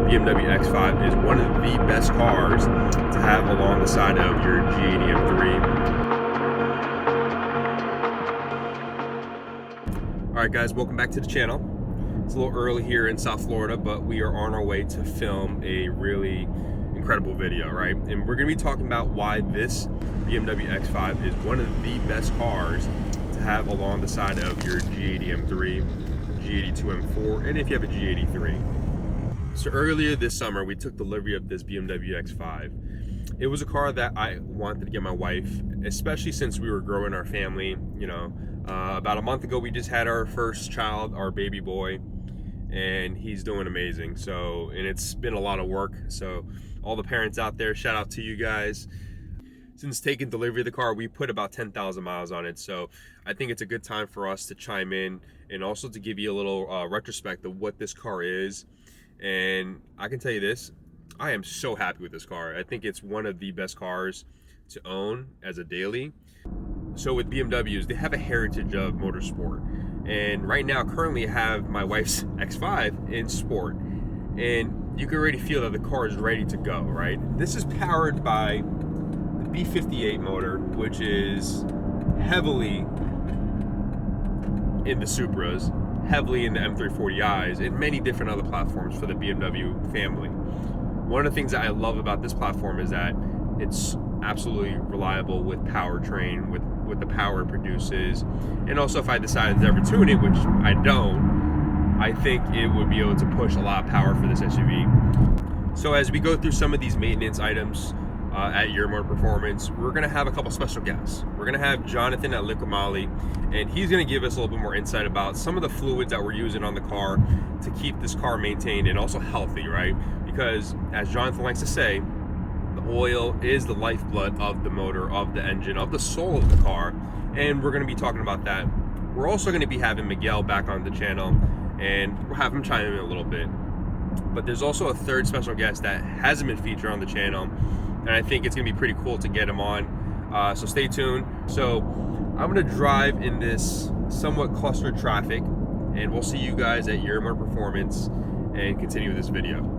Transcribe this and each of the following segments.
BMW X5 is one of the best cars to have along the side of your G80 M3. Alright guys, welcome back to the channel. It's a little early here in South Florida, but we are on our way to film a really incredible video, right? And we're going to be talking about why this BMW X5 is one of the best cars to have along the side of your G80 M3, G82 M4, and if you have a G83. So earlier this summer, we took delivery of this BMW X5. It was a car that I wanted to get my wife, especially since we were growing our family. You know, about a month ago, we just had our first child, our baby boy, and he's doing amazing. So, and it's been a lot of work. So all the parents out there, shout out to you guys. Since taking delivery of the car, we put about 10,000 miles on it. So I think it's a good time for us to chime in and also to give you a little retrospect of what this car is. And I can tell you this, I am so happy with this car. I think it's one of the best cars to own as a daily. So with BMWs, they have a heritage of motorsport. And right now, currently I have my wife's X5 in sport. And you can already feel that the car is ready to go, right? This is powered by the B58 motor, which is heavily in the Supras, heavily in the M340i's, and many different other platforms for the BMW family. One of the things that I love about this platform is that it's absolutely reliable with powertrain, with the power it produces. And also if I decided to ever tune it, which I don't, I think it would be able to push a lot of power for this SUV. So as we go through some of these maintenance items at Your Motor Performance, we're gonna have a couple special guests. We're gonna have Jonathan at LiquiMoly, and he's gonna give us a little bit more insight about some of the fluids that we're using on the car to keep this car maintained and also healthy, right? Because as Jonathan likes to say, the oil is the lifeblood of the motor, of the engine, of the soul of the car, and we're gonna be talking about that. We're also gonna be having Miguel back on the channel, and we'll have him chime in a little bit. But there's also a third special guest that hasn't been featured on the channel, and I think it's gonna be pretty cool to get him on. So stay tuned. So I'm gonna drive in this somewhat clustered traffic, and we'll see you guys at Your Motor Performance and continue with this video.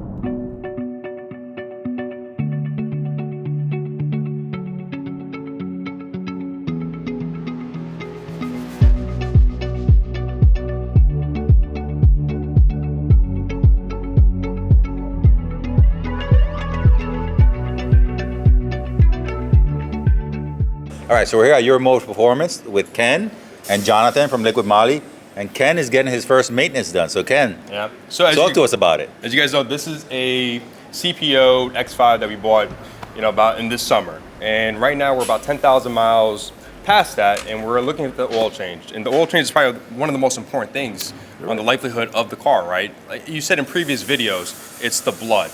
All right, so we're here at Your Motor Performance with Ken and Jonathan from LiquiMoly, and Ken is getting his first maintenance done. So Ken, yeah. So talk to us about it. As you guys know, this is a CPO X5 that we bought, about in this summer. And right now we're about 10,000 miles past that, and we're looking at the oil change. And the oil change is probably one of the most important things on the livelihood of the car, right? Like you said in previous videos, it's the blood.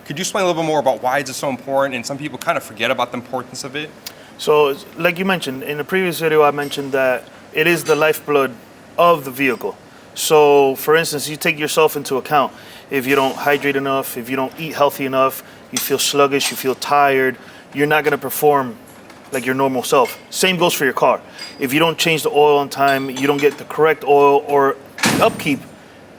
Could you explain a little bit more about why is it so important? And some people kind of forget about the importance of it. So, like you mentioned, in the previous video, I mentioned that it is the lifeblood of the vehicle. So, for instance, you take yourself into account. If you don't hydrate enough, if you don't eat healthy enough, you feel sluggish, you feel tired, you're not going to perform like your normal self. Same goes for your car. If you don't change the oil on time, you don't get the correct oil or upkeep,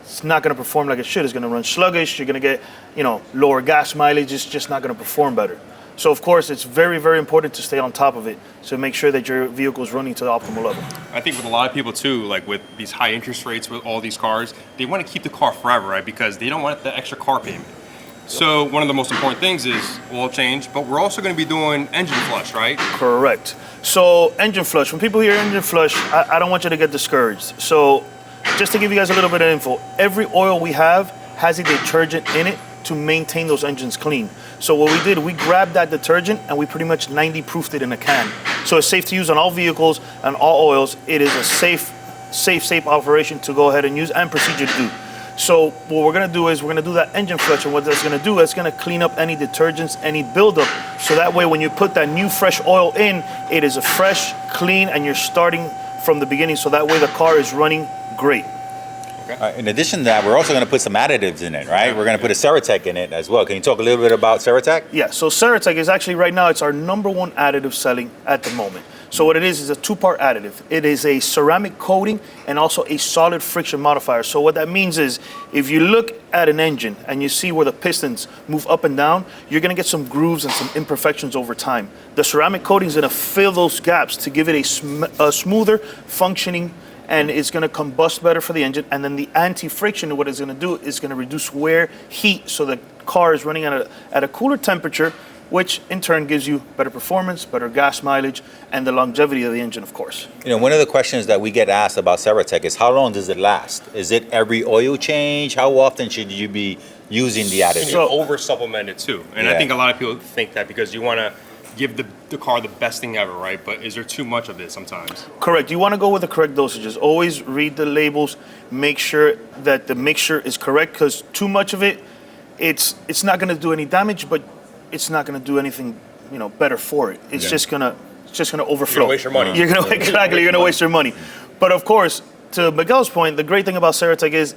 it's not going to perform like it should. It's going to run sluggish. You're going to get, lower gas mileage. It's just not going to perform better. So of course, it's very, very important to stay on top of it. So make sure that your vehicle is running to the optimal level. I think with a lot of people too, like with these high interest rates with all these cars, they want to keep the car forever, right? Because they don't want the extra car payment. So one of the most important things is oil change, but we're also going to be doing engine flush, right? Correct. So engine flush, when people hear engine flush, I don't want you to get discouraged. So just to give you guys a little bit of info, every oil we have has a detergent in it to maintain those engines clean. So what we did, we grabbed that detergent and we pretty much 90-proofed it in a can. So it's safe to use on all vehicles and all oils. It is a safe operation to go ahead and use and procedure to do. So what we're gonna do is we're gonna do that engine flush, and what that's gonna do is gonna clean up any detergents, any buildup. So that way when you put that new fresh oil in, it is a fresh, clean, and you're starting from the beginning. So that way the car is running great. Okay. In addition to that, we're also going to put some additives in it, right? We're going to put a Ceratec in it as well. Can you talk a little bit about Ceratec? Yeah, so Ceratec is actually right now, it's our #1 additive selling at the moment. So what it is a two-part additive. It is a ceramic coating and also a solid friction modifier. So what that means is if you look at an engine and you see where the pistons move up and down, you're gonna get some grooves and some imperfections over time. The ceramic coating is gonna fill those gaps to give it a smoother functioning, and it's gonna combust better for the engine. And then the anti-friction, what it's gonna do is gonna reduce wear, heat, so the car is running at a cooler temperature, which in turn gives you better performance, better gas mileage, and the longevity of the engine, of course. You know, one of the questions that we get asked about Ceratec is how long does it last? Is it every oil change? How often should you be using the additive? Can you over supplement it too? And I think a lot of people think that because you want to give the car the best thing ever, right? But is there too much of it sometimes? Correct. You want to go with the correct dosages. Always read the labels. Make sure that the mixture is correct, because too much of it, it's not going to do any damage, but it's not going to do anything, better for it. It's just gonna overflow. You're gonna waste your money. You're gonna waste your money. But of course, to Miguel's point, the great thing about Ceratec is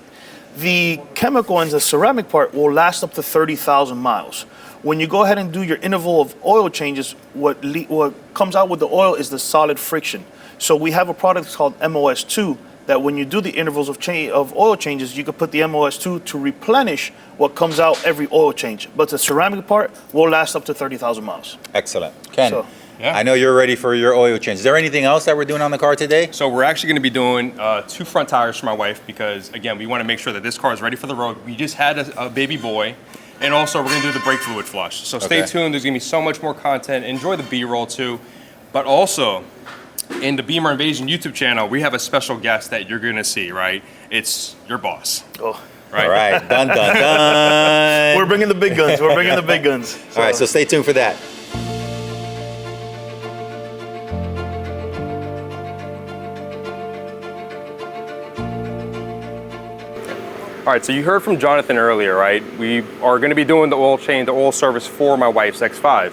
the chemical and the ceramic part will last up to 30,000 miles. When you go ahead and do your interval of oil changes, what comes out with the oil is the solid friction. So we have a product called MOS2 that when you do the intervals of oil changes, you can put the MOS2 to replenish what comes out every oil change. But the ceramic part will last up to 30,000 miles. Excellent. Ken, Yeah. I know you're ready for your oil change. Is there anything else that we're doing on the car today? So we're actually going to be doing 2 front tires for my wife because, again, we want to make sure that this car is ready for the road. We just had a baby boy. And also, we're going to do the brake fluid flush. So stay tuned. There's going to be so much more content. Enjoy the B-roll, too. But also, in the Bimmer INVASION YouTube channel, we have a special guest that you're going to see, right? It's your boss. Oh. Right. All right. Dun, dun, dun. We're bringing the big guns. We're bringing the big guns. All right, so stay tuned for that. All right, so you heard from Jonathan earlier, right? We are going to be doing the oil change, the oil service for my wife's X5.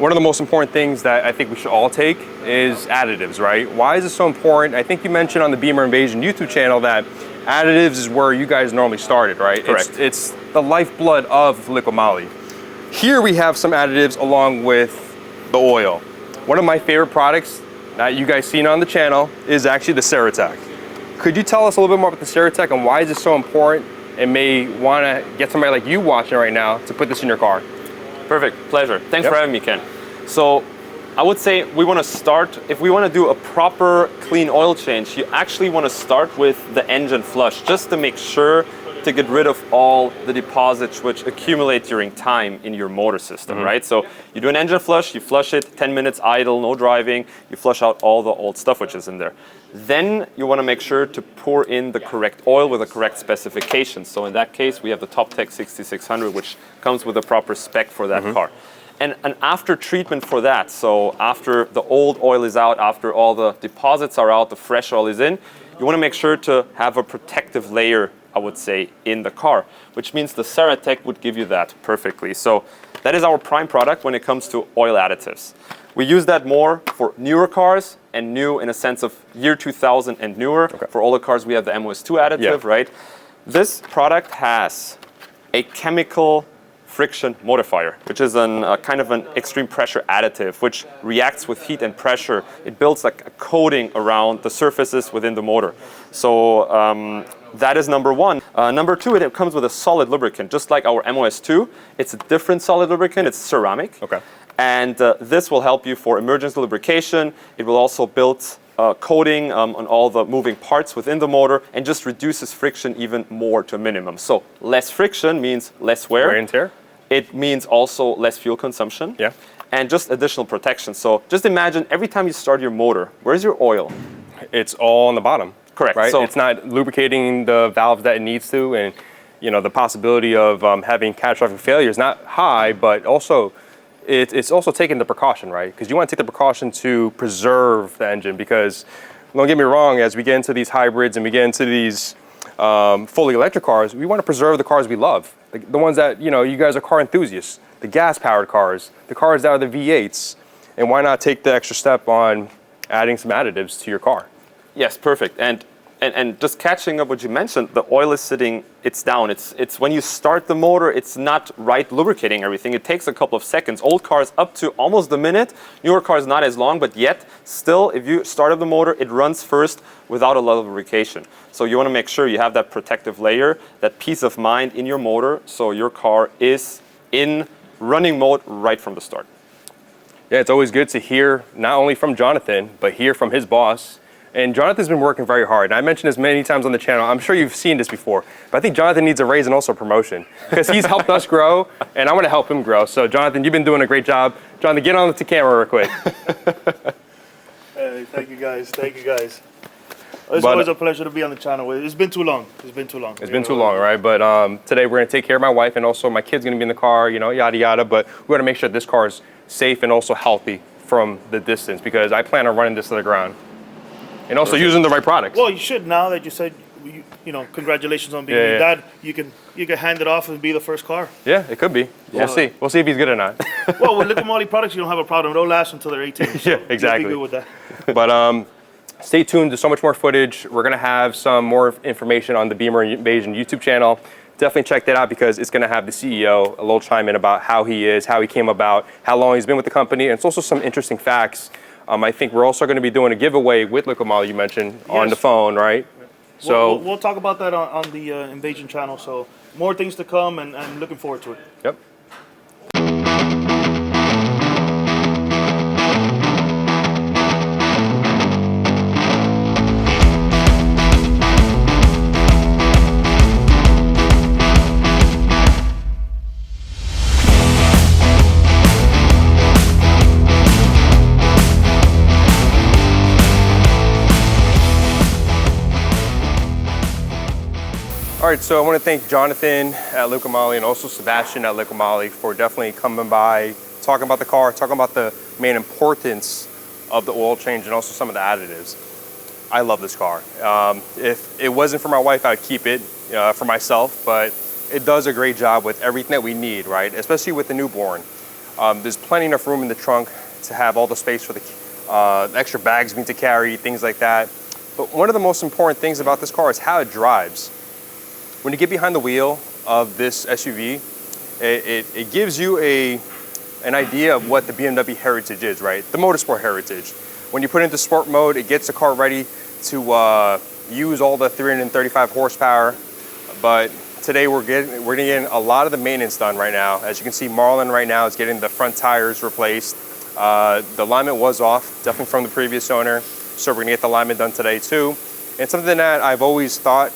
One of the most important things that I think we should all take is additives, right? Why is it so important? I think you mentioned on the Bimmer INVASION YouTube channel that additives is where you guys normally started, right? Correct. It's the lifeblood of LiquiMoly. Here we have some additives along with the oil. One of my favorite products that you guys seen on the channel is actually the Ceratec. Could you tell us a little bit more about the Ceratec and why is it so important and may want to get somebody like you watching right now to put this in your car? Perfect, pleasure. Thanks for having me, Ken. So I would say we want to start, if we want to do a proper clean oil change, you actually want to start with the engine flush, just to make sure to get rid of all the deposits which accumulate during time in your motor system, right? So you do an engine flush, you flush it, 10 minutes idle, no driving, you flush out all the old stuff which is in there. Then you want to make sure to pour in the correct oil with the correct specifications. So in that case, we have the Top Tech 6600, which comes with a proper spec for that car. And an after treatment for that, so after the old oil is out, after all the deposits are out, the fresh oil is in, you want to make sure to have a protective layer, I would say, in the car, which means the Ceratec would give you that perfectly. So that is our prime product when it comes to oil additives. We use that more for newer cars and new in a sense of year 2000 and newer. For older cars, we have the MOS2 additive, right? This product has a chemical friction modifier, which is a kind of an extreme pressure additive, which reacts with heat and pressure. It builds like a coating around the surfaces within the motor. So that is number one. Number two, it comes with a solid lubricant, just like our MOS2. It's a different solid lubricant, it's ceramic. And this will help you for emergency lubrication. It will also build coating on all the moving parts within the motor and just reduces friction even more to a minimum. So less friction means less wear and tear. It means also less fuel consumption. And just additional protection. So just imagine every time you start your motor, where's your oil? It's all on the bottom. Correct. Right? So it's not lubricating the valves that it needs to, and the possibility of having catastrophic failure is not high, but also it's also taking the precaution, right? Because you want to take the precaution to preserve the engine, because don't get me wrong, as we get into these hybrids and we get into these fully electric cars, we want to preserve the cars we love. The ones that, you guys are car enthusiasts, the gas-powered cars, the cars that are the V8s, and why not take the extra step on adding some additives to your car? yes, perfect. And And just catching up what you mentioned, the oil is sitting, it's down. It's when you start the motor, it's not right lubricating everything. It takes a couple of seconds. Old cars up to almost a minute. Newer cars not as long, but yet still, if you start up the motor, it runs first without a lot of lubrication. So you want to make sure you have that protective layer, that peace of mind in your motor, so your car is in running mode right from the start. Yeah, it's always good to hear not only from Jonathan, but hear from his boss. And Jonathan's been working very hard. And I mentioned this many times on the channel. I'm sure you've seen this before, but I think Jonathan needs a raise and also a promotion because he's helped us grow, and I want to help him grow. So Jonathan, you've been doing a great job. Jonathan, get on the camera real quick. Hey, thank you guys. Thank you guys. It's always a pleasure to be on the channel. It's been too long. It's been too long. It's been too long, right? But today we're going to take care of my wife, and also my kid's going to be in the car, you know, yada, yada. But we want to make sure this car is safe and also healthy from the distance because I plan on running this to the ground. And also using the right products. Well, you should now that you said, you know, congratulations on being your dad. You can hand it off and be the first car. Yeah, it could be. Yeah. We'll see. We'll see if he's good or not. Well, with LiquiMoly products, you don't have a problem. They'll last until they're 18. So yeah, exactly. Be good with that. But stay tuned. There's so much more footage. We're gonna have some more information on the Bimmer INVASION YouTube channel. Definitely check that out because it's gonna have the CEO a little chime in about how he is, how he came about, how long he's been with the company, and it's also some interesting facts. I think we're also going to be doing a giveaway with LiquiMoly, you mentioned, on the phone, right? So we'll talk about that on the Invasion channel. So more things to come, and I'm looking forward to it. Yep. All right, so I want to thank Jonathan at LiquiMoly and also Sebastian at LiquiMoly for definitely coming by, talking about the car, talking about the main importance of the oil change and also some of the additives. I love this car. If it wasn't for my wife, I'd keep it for myself, but it does a great job with everything that we need, right? Especially with the newborn. There's plenty enough room in the trunk to have all the space for the extra bags we need to carry, things like that. But one of the most important things about this car is how it drives. When you get behind the wheel of this SUV, it gives you an idea of what the BMW heritage is, right? The motorsport heritage. When you put it into sport mode, it gets the car ready to use all the 335 horsepower. But today we're getting a lot of the maintenance done right now. As you can see, Marlon right now is getting the front tires replaced. The alignment was off, definitely from the previous owner. So we're gonna get the alignment done today too. And something that I've always thought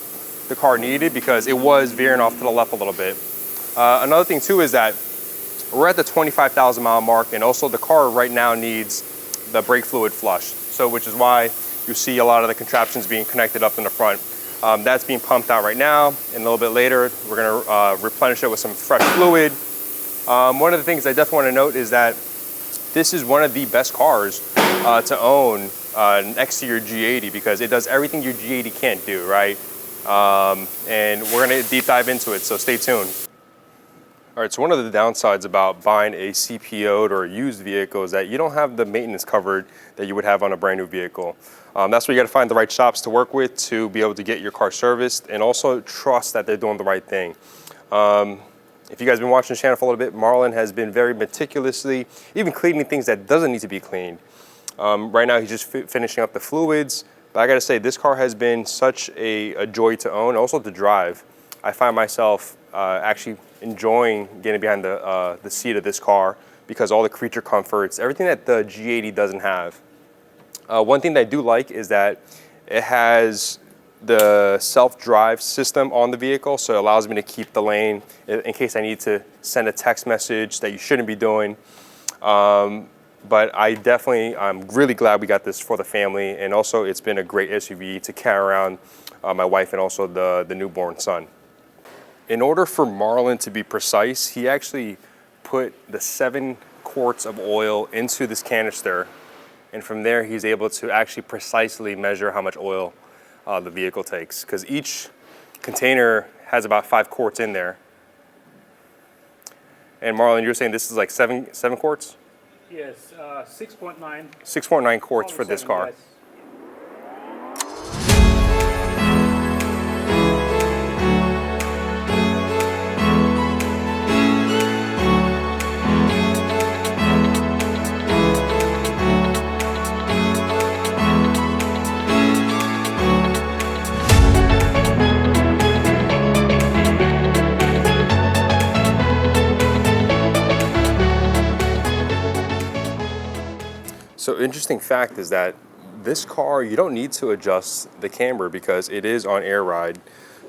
the car needed because it was veering off to the left a little bit. Another thing too is that we're at the 25,000 mile mark, and also the car right now needs the brake fluid flush. So which is why you see a lot of the contraptions being connected up in the front. That's being pumped out right now, and a little bit later we're gonna replenish it with some fresh fluid. One of the things I definitely want to note is that this is one of the best cars to own next to your G80 because it does everything your G80 can't do, right? And we're gonna deep dive into it, so stay tuned. All right, so one of the downsides about buying a CPO'd or a used vehicle is that you don't have the maintenance covered that you would have on a brand new vehicle. That's where you gotta find the right shops to work with to be able to get your car serviced and also trust that they're doing the right thing. If you guys have been watching the channel for a little bit, Marlon has been very meticulously, even cleaning things that doesn't need to be cleaned. Right now he's just finishing up the fluids. But I gotta say, this car has been such a joy to own, also to drive. I find myself actually enjoying getting behind the seat of this car because all the creature comforts, everything that the G80 doesn't have. One thing that I do like is that it has the self-drive system on the vehicle, so it allows me to keep the lane in case I need to send a text message that you shouldn't be doing. But I'm really glad we got this for the family, and also it's been a great SUV to carry around my wife and also the newborn son. In order for Marlon to be precise, he actually put the 7 quarts of oil into this canister, and from there he's able to actually precisely measure how much oil the vehicle takes, because each container has about 5 quarts in there. And Marlon, you're saying this is like 7 quarts? Yes, 6.9. 6.9 quarts for this car. Yes. So interesting fact is that this car, you don't need to adjust the camber because it is on air ride.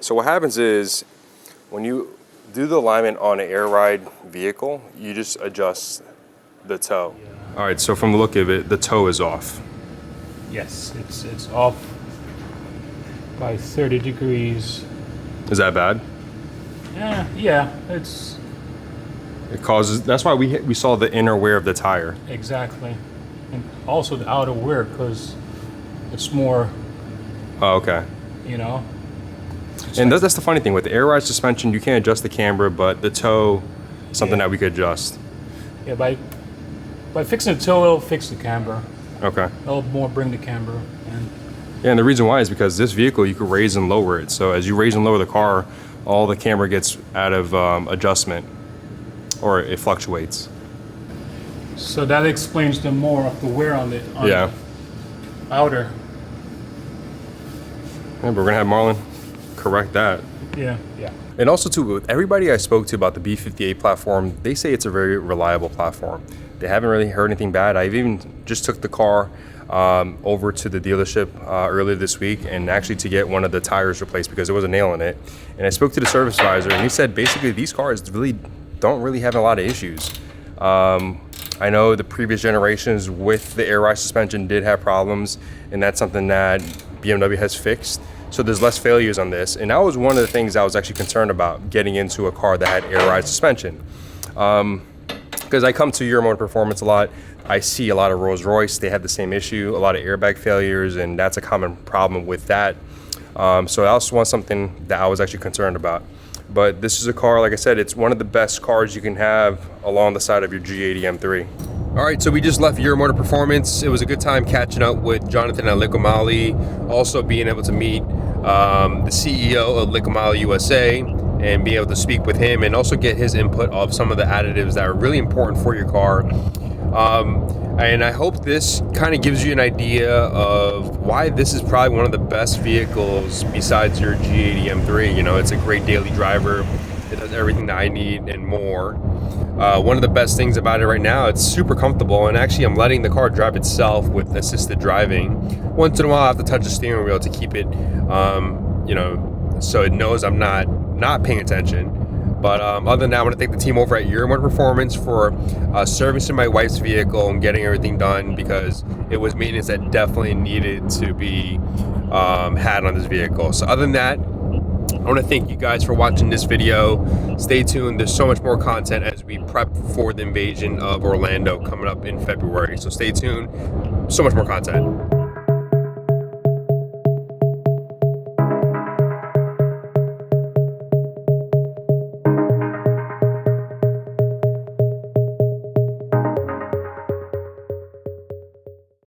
So what happens is when you do the alignment on an air ride vehicle, you just adjust the toe. All right, so from the look of it, the toe is off. Yes, it's off by 30 degrees. Is that bad? Yeah, It causes, that's why we saw the inner wear of the tire. exactly. And also the outer wear, because it's more, Oh, okay. you know. And that's the funny thing, with the air ride suspension, you can't adjust the camber, but the toe is something that we could adjust. Yeah, by fixing the toe, it'll fix the camber. Okay. It'll more bring the camber. And Yeah, and the reason why is because this vehicle, you could raise and lower it. So as you raise and lower the car, all the camber gets out of adjustment, or it fluctuates. so that explains the more of the wear on the Yeah. outer. Yeah, but we're gonna have Marlon correct that. Yeah. And also too, with everybody I spoke to about the B58 platform, they say it's a very reliable platform. They haven't really heard anything bad. I've even just took the car over to the dealership earlier this week and actually to get one of the tires replaced because there was a nail in it. And I spoke to the service advisor and he said basically these cars don't really have a lot of issues. I know the previous generations with the air ride suspension did have problems, and that's something that BMW has fixed. So there's less failures on this. And that was one of the things I was actually concerned about getting into a car that had air ride suspension. Because I come to Euro Motor Performance a lot, I see a lot of Rolls Royce, they have the same issue, a lot of airbag failures, and that's a common problem with that. So that was something that I was actually concerned about. But this is a car, like I said, it's one of the best cars you can have along the side of your G80 M3. All right, so we just left Euro Motor Performance. It was a good time catching up with Jonathan at LiquiMoly, also being able to meet the CEO of LiquiMoly USA and be able to speak with him and also get his input of some of the additives that are really important for your car. And I hope this kind of gives you an idea of why this is probably one of the best vehicles besides your G80 M3. You know, it's a great daily driver. It does everything that I need and more. One of the best things about it right now, it's super comfortable, and actually I'm letting the car drive itself with assisted driving. Once in a while I have to touch the steering wheel to keep it, you know, so it knows I'm not paying attention. But other than that, I want to thank the team over at Euro Motor Performance for servicing my wife's vehicle and getting everything done, because it was maintenance that definitely needed to be had on this vehicle. So other than that, I want to thank you guys for watching this video. Stay tuned. There's so much more content as we prep for the invasion of Orlando coming up in February. So stay tuned. So much more content.